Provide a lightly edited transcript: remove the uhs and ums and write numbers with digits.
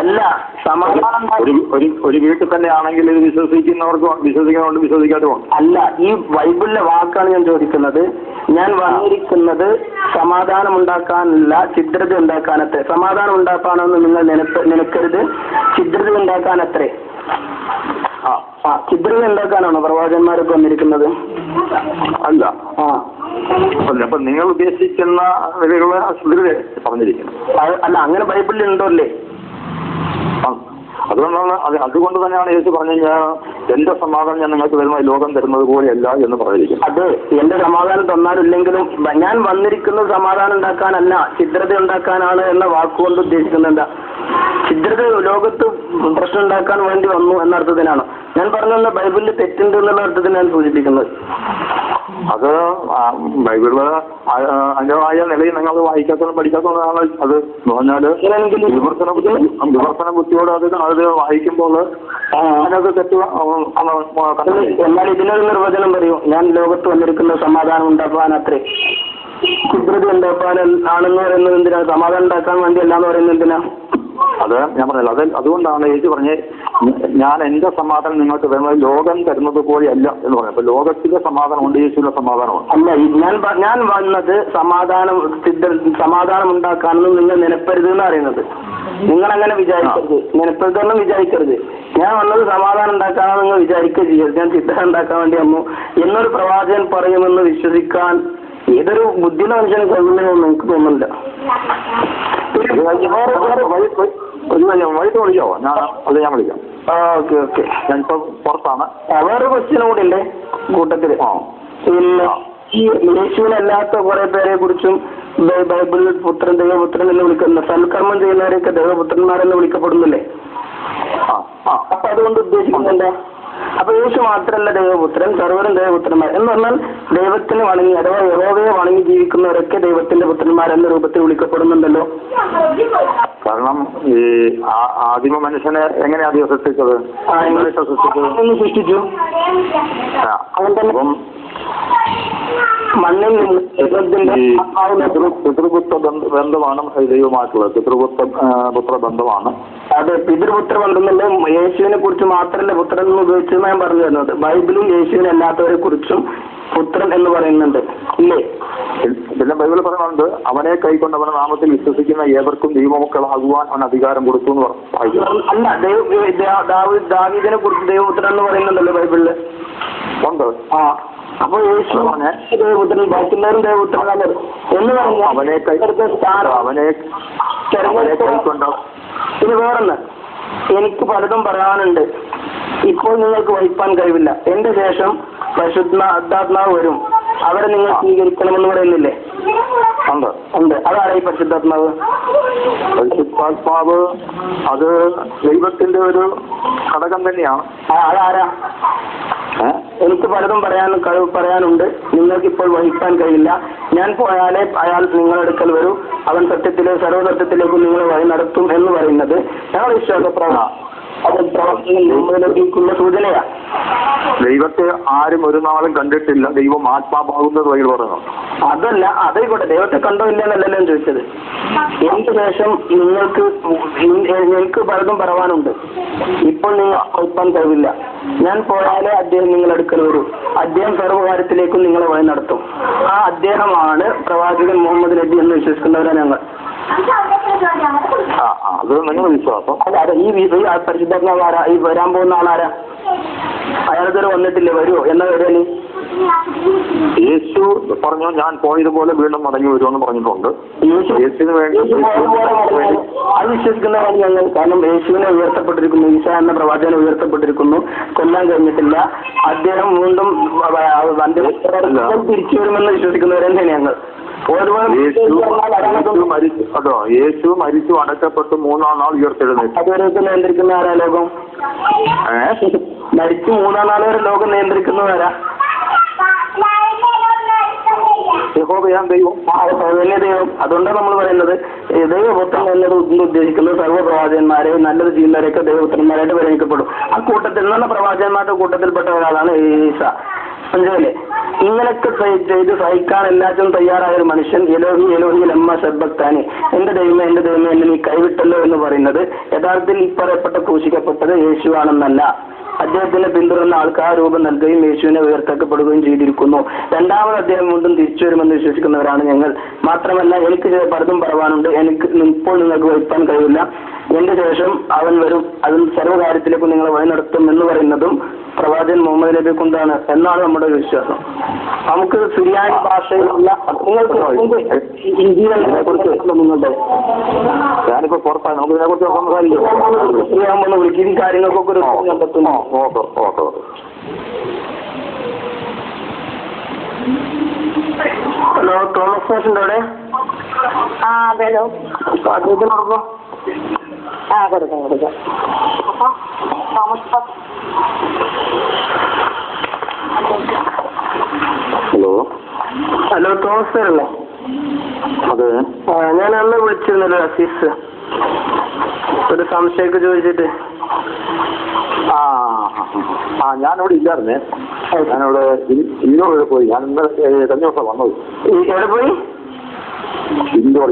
അല്ല, സമാധാനം ഒരു വീട്ടിൽ തന്നെ ആണെങ്കിൽ ഇത് വിശ്വസിക്കുന്നവരുണ്ട്, വിശ്വസിക്കാത്തതുണ്ട്. അല്ല, ഈ ബൈബിളിലെ വാക്കാണ് ഞാൻ ചോദിക്കുന്നത്. ഞാൻ വന്നിരിക്കുന്നത് സമാധാനം ഉണ്ടാക്കാനല്ല, ഛിദ്രത ഉണ്ടാക്കാനത്രേ. സമാധാനം ഉണ്ടാക്കാനെന്ന് നിങ്ങൾ നിനക്കരുത്, ഛിദ്രത ഉണ്ടാക്കാനത്രേ. ഛിദ്രത ഉണ്ടാക്കാനാണോ പ്രവാചകന്മാരൊക്കെ വന്നിരിക്കുന്നത്? അല്ല. അപ്പൊ നിങ്ങൾ ഉദ്ദേശിക്കുന്ന പറഞ്ഞിരിക്കുന്നു. അല്ല, അങ്ങനെ ബൈബിളിൽ ഉണ്ടോ അല്ലേ? അതുകൊണ്ട് തന്നെയാണ് യേശു പറഞ്ഞു, ഞാൻ എന്റെ സമാധാനം ഞാൻ നിങ്ങൾക്ക് തരുന്ന ലോകം തരുന്നത് പോലെയല്ല എന്ന് പറഞ്ഞിരിക്കുന്നു. അത് എന്റെ സമാധാനം തന്നാലില്ലെങ്കിലും ഞാൻ വന്നിരിക്കുന്നത് സമാധാനം ഉണ്ടാക്കാനല്ല, ഛിദ്രത ഉണ്ടാക്കാനാണ് എന്ന വാക്കുകൊണ്ട് ഉദ്ദേശിക്കുന്നത് എന്താ? ഛിദ്രത ലോകത്ത് പ്രശ്നം ഉണ്ടാക്കാൻ വേണ്ടി വന്നു എന്ന അർത്ഥത്തിനാണ് ഞാൻ പറഞ്ഞ. ബൈബിളിൽ തെറ്റുണ്ട് എന്നുള്ള അർത്ഥത്തിനാണ് സൂചിപ്പിക്കുന്നത്. അത് ബൈബിള് അതിൻ്റെതായ നിലയിൽ നിങ്ങൾ വായിക്കാത്തതും പഠിക്കാത്തതാണ്. അത് എന്ന് പറഞ്ഞാല് വിമർശന ബുദ്ധിയോട് അത് വായിക്കുമ്പോൾ അതിനകത്ത് തെറ്റ്. എന്നാൽ ഇതിനൊരു നിർവചനം പറയൂ. ഞാൻ ലോകത്ത് വന്നിരിക്കുന്ന സമാധാനം ഉണ്ടാക്കാൻ അത്രേ, ഛിദ്രത ഉണ്ടാക്കാൻ ആണെന്ന് പറയുന്നത് എന്തിനാ? സമാധാനം ഉണ്ടാക്കാൻ വേണ്ടി അല്ലാന്ന് പറയുന്നത് എന്തിനാ? അത് ഞാൻ പറഞ്ഞല്ലോ. അതുകൊണ്ടാണ് യേശു പറഞ്ഞ്, ഞാൻ എന്റെ സമാധാനം നിങ്ങൾക്ക് തരുന്നത് ലോകം തരുന്നത് പോലെയല്ല എന്ന് പറഞ്ഞു. അപ്പൊ ലോകത്തിലെ സമാധാനമുണ്ട്, യേശുവിന്റെ സമാധാനമുണ്ട്. അല്ല, ഞാൻ വന്നത് സമാധാനം ഉണ്ടാക്കാനെന്ന് നിങ്ങൾ നിലപ്പരുത് എന്ന് പറയുന്നത്. നിങ്ങൾ അങ്ങനെ വിചാരിക്കരുത്, നിലപ്പരുതൊന്നും വിചാരിക്കരുത്. ഞാൻ വന്നത് സമാധാനം ഉണ്ടാക്കാനാണ് നിങ്ങൾ വിചാരിക്കുക ചെയ്യരുത്. ഞാൻ ഛിദ്രം ഉണ്ടാക്കാൻ വേണ്ടി വന്നു എന്നൊരു പ്രവാചകൻ പറയുമെന്ന് വിശ്വസിക്കാൻ ഏതൊരു ബുദ്ധിയുള്ള മനുഷ്യന് കഴിയുമെന്ന് എനിക്ക് തോന്നുന്നില്ല. വൈകിട്ട് വിളിക്കാവോ? ഞാൻ വിളിക്കാം. Okay okay. ഞാനിപ്പോ പുറത്താണ്. വേറെ ക്വസ്റ്റ്യൻ കൂടി ഉണ്ട് കൂട്ടത്തില്. പിന്നെ ഈ യേശുവിനല്ലാത്ത കുറെ പേരെ കുറിച്ചും ബൈബിളിൽ പുത്രൻ, ദൈവപുത്രൻ എന്ന് വിളിക്കുന്ന, സൽക്കർമ്മം ചെയ്യുന്നവരെയൊക്കെ ദൈവപുത്രന്മാരെന്ന് വിളിക്കപ്പെടുന്നില്ലേ? അപ്പൊ അതുകൊണ്ട് ഉദ്ദേശിക്കുന്നില്ല. അപ്പൊ യേശു മാത്രമല്ല ദൈവപുത്രൻ, സർവ്വരും ദൈവപുത്രന്മാർ എന്ന് പറഞ്ഞാൽ ദൈവത്തിന് വണങ്ങി അഥവാ യഹോവയെ വണങ്ങി ജീവിക്കുന്നവരൊക്കെ ദൈവത്തിന്റെ പുത്രന്മാരെന്ന രൂപത്തിൽ വിളിക്കപ്പെടുന്നുണ്ടല്ലോ. കാരണം ഈ ആദിമ മനുഷ്യനെ എങ്ങനെയാ ദൈവം സൃഷ്ടിച്ചത്? സൃഷ്ടിച്ചു. അപ്പം മണ്ണിൽ പിതൃപുത്ര ബന്ധമാണ് ദൈവമായിട്ടുള്ളത്. പുത്ര ബന്ധമാണ്. അതെ, പിതൃപുത്ര ബന്ധം എന്നല്ല. യേശുവിനെ കുറിച്ച് മാത്രമല്ല പുത്രൻ എന്ന് ഉപയോഗിച്ചത് ഞാൻ പറഞ്ഞു തരുന്നത്. ബൈബിളും യേശുവിനെ അല്ലാത്തവരെ കുറിച്ചും പുത്രൻ എന്ന് പറയുന്നുണ്ട് ഇല്ലേ? പിന്നെ ബൈബിൾ പറയുന്നുണ്ട്, അവനെ കൈക്കൊണ്ട് അവന്റെ നാമത്തിൽ വിശ്വസിക്കുന്ന ഏവർക്കും ദൈവമക്കളാകുവാൻ അവൻ അധികാരം കൊടുത്തു എന്ന് പറഞ്ഞു. അല്ല, ദാവീദിനെ കുറിച്ച് ദൈവപുത്രൻ എന്ന് പറയുന്നുണ്ടല്ലോ ബൈബിളില്. ഉണ്ട്. അപ്പൊ യേശു ദൈവപുത്രൻ, ബാക്കിയുള്ളവരും ദൈവപുത്രനാണ് എന്ന് പറഞ്ഞു. അവനെ കൈക്കൊണ്ട്. ഇനി വേറൊന്ന്, എനിക്ക് പലതും പറയാനുണ്ട്, ഇപ്പോൾ നിങ്ങൾക്ക് വഹിപ്പാൻ കഴിവില്ല. എന്റെ ശേഷം പരിശുദ്ധാത്മാവ് വരും, അവരെ നിങ്ങൾ സ്വീകരിക്കണമെന്ന് പറയുന്നില്ലേ? ഉണ്ട്. അതാരാ ഈ പരിശുദ്ധാത്മാവ്? പരിശുദ്ധാത്മാവ് അത് ദൈവത്തിന്റെ ഒരു ഘടകം തന്നെയാണ്. അതാരാ? എനിക്ക് പലതും പറയാനുണ്ട്, നിങ്ങൾക്ക് ഇപ്പോൾ വഹിക്കാൻ കഴിയില്ല. ഞാൻ പോയാലേ അയാൾ നിങ്ങളെടുക്കൽ വരൂ, അവൻ സർവ്വസത്യത്തിലേക്കും നിങ്ങളെ വഴി നടത്തും എന്ന് പറയുന്നത് ഞങ്ങളുടെ വിശ്വാസപ്രകാരം അത് പ്രവർത്തിക്കുന്ന സൂചനയാ. ദൈവത്തെ ആരും ഒരു നാളും കണ്ടിട്ടില്ല, ദൈവം ആത്മാവാകുന്നത് വഴി പറഞ്ഞു. അതല്ല, അതായിക്കോട്ടെ, ദൈവത്തെ കണ്ടോ ഇല്ലെന്നല്ലല്ലോ ഞാൻ ചോദിച്ചത്. എനിക്ക് ശേഷം എനിക്ക് പലതും പറയാനുണ്ട്, ഇപ്പോൾ നിങ്ങൾ വഹിപ്പാൻ കഴിവില്ല. ഞാൻ പോയാലേ അദ്ദേഹം നിങ്ങളെടുക്കൽ വരൂ, അദ്ദേഹം സർവ്വകാര്യത്തിലേക്കും നിങ്ങളെ വഴി നടത്തും. ആ അദ്ദേഹമാണ് പ്രവാചകൻ മുഹമ്മദ് നബി എന്ന് വിശ്വസിക്കുന്നവരാണ് ഞങ്ങൾ. അത് നിങ്ങളുടെ വിശ്വാസം. അതെ, ഈ പരിശുദ്ധാത്മാവ് ആരാ? ഈ വരാൻ പോകുന്ന ആളാരാ? അയാളിതുവരെ വന്നിട്ടില്ലേ? വരുമോ? എന്നാ വരാന്? യേശു പറഞ്ഞു, ഞാൻ പോയതുപോലെ വീണ്ടും മടങ്ങി വരുമെന്ന് പറഞ്ഞിട്ടുണ്ട്. യേശുവിന് വേണ്ടി അത് വിശ്വസിക്കുന്നവരാണ് ഞങ്ങൾ. കാരണം യേശുവിനെ ഉയർത്തപ്പെട്ടിരിക്കുന്നു, ഈശ എന്ന പ്രവാചകനെ ഉയർത്തപ്പെട്ടിരിക്കുന്നു, കൊല്ലാൻ കഴിഞ്ഞിട്ടില്ല. അദ്ദേഹം വീണ്ടും തിരിച്ചു വരുമെന്ന് വിശ്വസിക്കുന്നവർ തന്നെയാണ് ഞങ്ങൾ. യേശു മരിച്ചു അടക്കപ്പെട്ട് 3-ാം നാൾ ഉയർത്തെഴുന്നേറ്റു. അതുവരെ നിയന്ത്രിക്കുന്ന ആരാ ലോകം? മരിച്ചു 3-ാം നാൾ വരെ ലോകം നിയന്ത്രിക്കുന്നവരാ? ദൈവം. വലിയ ദൈവം. അതുകൊണ്ടാണ് നമ്മൾ പറയുന്നത് ദൈവപുത്രൻ എന്നത് ഉദ്ദേശിക്കുന്നത് സർവ്വപ്രവാചകന്മാരെ, നല്ലത് ചെയ്യുന്നവരെയൊക്കെ ദൈവപുത്രന്മാരായിട്ട് പരിഗണിക്കപ്പെടും. ആ കൂട്ടത്തിൽ നല്ല പ്രവാചകന്മാരുടെ കൂട്ടത്തിൽപ്പെട്ട ഒരാളാണ് ഈസ. മനസ്സിലായില്ലേ? ഇങ്ങനൊക്കെ ചെയ്ത് സഹിക്കാൻ എല്ലാത്തിനും തയ്യാറായ ഒരു മനുഷ്യൻ എലോഹി എലോഹി ലമ്മ ശബ്ദത്താന് എന്റെ ദൈവമേ എന്നെ നീ കൈവിട്ടല്ലോ എന്ന് പറയുന്നത് യഥാർത്ഥത്തിൽ ഈ പറയപ്പെട്ട ക്രൂശിക്കപ്പെട്ടത് യേശുവാണെന്നല്ല. അദ്ദേഹത്തിന് പിന്തുടർന്ന ആൾക്കാർ രൂപം നൽകുകയും യേശുവിനെ ഉയർത്തക്കപ്പെടുകയും ചെയ്തിരിക്കുന്നു. രണ്ടാമത് അദ്ദേഹം വീണ്ടും തിരിച്ചു വരുമെന്ന് വിശ്വസിക്കുന്നവരാണ് ഞങ്ങൾ. മാത്രമല്ല എനിക്ക് പലതും പറവാനുണ്ട്, എനിക്ക് ഇപ്പോൾ നിങ്ങൾക്ക് വഹിക്കാൻ കഴിയില്ല. എന്റെ ശേഷം അവൻ വരും, അതും സർവ്വകാര്യത്തിലേക്കും നിങ്ങളെ വഴി നടത്തും എന്ന് പറയുന്നതും പ്രവാചകൻ മുഹമ്മദ് നബിയെ കൊണ്ടാണ് എന്നാണ് നമ്മുടെ ഒരു വിശ്വാസം. നമുക്ക് സുറിയാനി ഭാഷയിലുള്ള നിങ്ങളുടെ ഞാനിപ്പോ പുറത്താണ്, നമുക്ക് ഇതിനെ കുറിച്ച് സംസാരിക്കും. വിളിക്കും കാര്യങ്ങൾക്കൊക്കെ ഒരു കണ്ടെത്തുന്നു. ഹലോ, തോമസ് സ്റ്റേഷൻ്റെ അവിടെ? ഹലോ. അദ്ദേഹത്തിനോടൊപ്പം കൊടുക്കാം. ഹലോ ഹലോ, തോമസ് സാർ അല്ലേ? അതെ. ഞാൻ അന്ന് വിളിച്ചിരുന്നല്ലോ അസീസ്, ഒരു സംശയമൊക്കെ ചോദിച്ചിട്ട്. ഞാനിവിടെ ഇല്ലായിരുന്നേ, ഞാനിവിടെ ഇൻഡോർ പോയി. ഞാൻ ഇന്നലെ കഴിഞ്ഞ ദിവസം വന്നത്. എവിടെ പോയി? ഇൻഡോർ